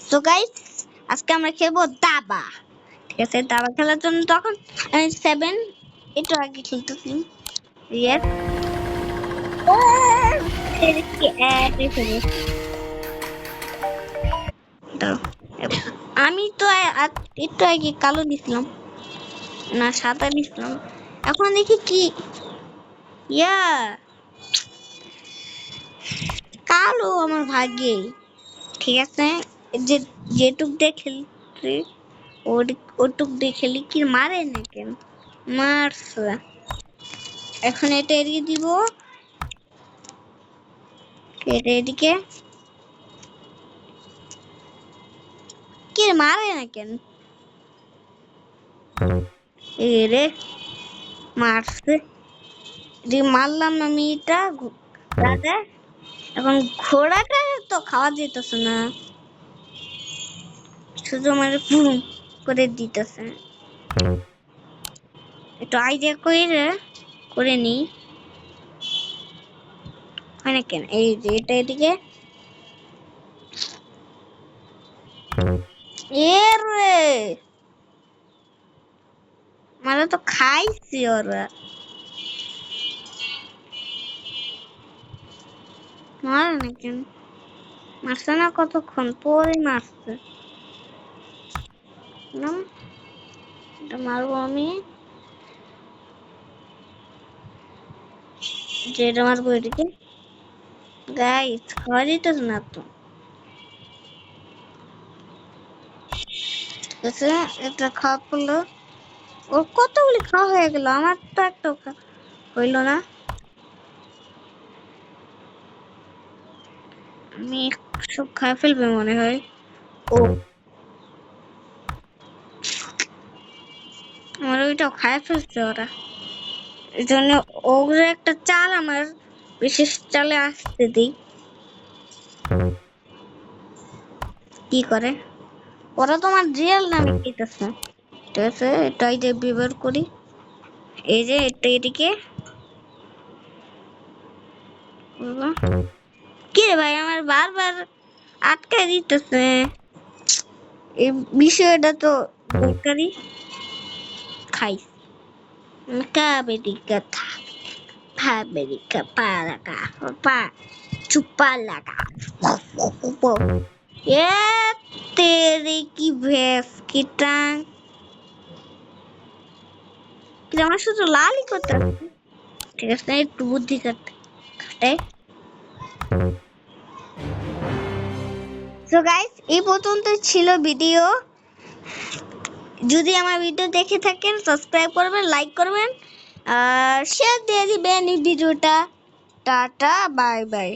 So guys, আজকে আমরা খেলবো দাবা। ঠিক আছে, দাবা খেলার জন্য তখন আমি 7 একটু আগে খেলতেছি। ইয়েস, আমি তো একটু আগে কালো দিছিলাম, না সাদা দিছিলাম। এখন দেখি কি ইয়া কালো আমার ভাগ্যে। ঠিক আছে, যে যেটুক দিয়ে খেলছি ওটুক দিয়ে খেলি, কি মারে না কেন? মারছে। এখন এটা এড়িয়ে দিব, এটা এদিকে কি মারে না কেন? এরে মারছে, মারলাম আমি এটা ঘোড়াটা। এখন ঘোড়াটা তো খাওয়া যেতেছে না, শুধু আমার পুরুম করে দিতেছে। একটু আইডিয়া করে নি হয় না কেন? এই যে এটা এদিকে এরে মানে তো খাইছি ওরা। মারে না কেন? মারছে না কতক্ষণ পরে মারছে। এটা মারবো আমি, যেটা মারবো এদিকে। গাইস খাওয়া দিতেছে না তো। এটা খাওয়া পড়লো, ওর কতগুলি খাওয়া হয়ে গেল, আমার তো একটা হইল না। আমি সব খাই ফেলবে মনে হয়। ও আমার ওইটাও খাই ফেলছে ওরা, এই জন্য ওগুলো একটা চাল আমার বিশেষ চালে আসতে দিই। কি করে ওরা তোমার রিয়েল নামে দিতেছে। ঠিক আছে, এটাই যে ব্যবহার করি, এই যে এটা এদিকে। কি রে ভাই, আমার বারবার আটকে দিতেছে, এই বিষয়টা তো দরকারি। খাই Cabrica, Pabrica, Paraca, Pa, Chupalaca. ये तेरी की भैंस की टांग, আমার শুধু লালই করতে হবে। ঠিক আছে, একটু বুদ্ধি খাটে। সো গাইস, এই পর্যন্ত ছিল ভিডিও। যদি আমার ভিডিও দেখে থাকেন সাবস্ক্রাইব করবেন, লাইক করবেন আর শেয়ার দিয়ে দিবেন এই ভিডিওটা। Tata, bye bye.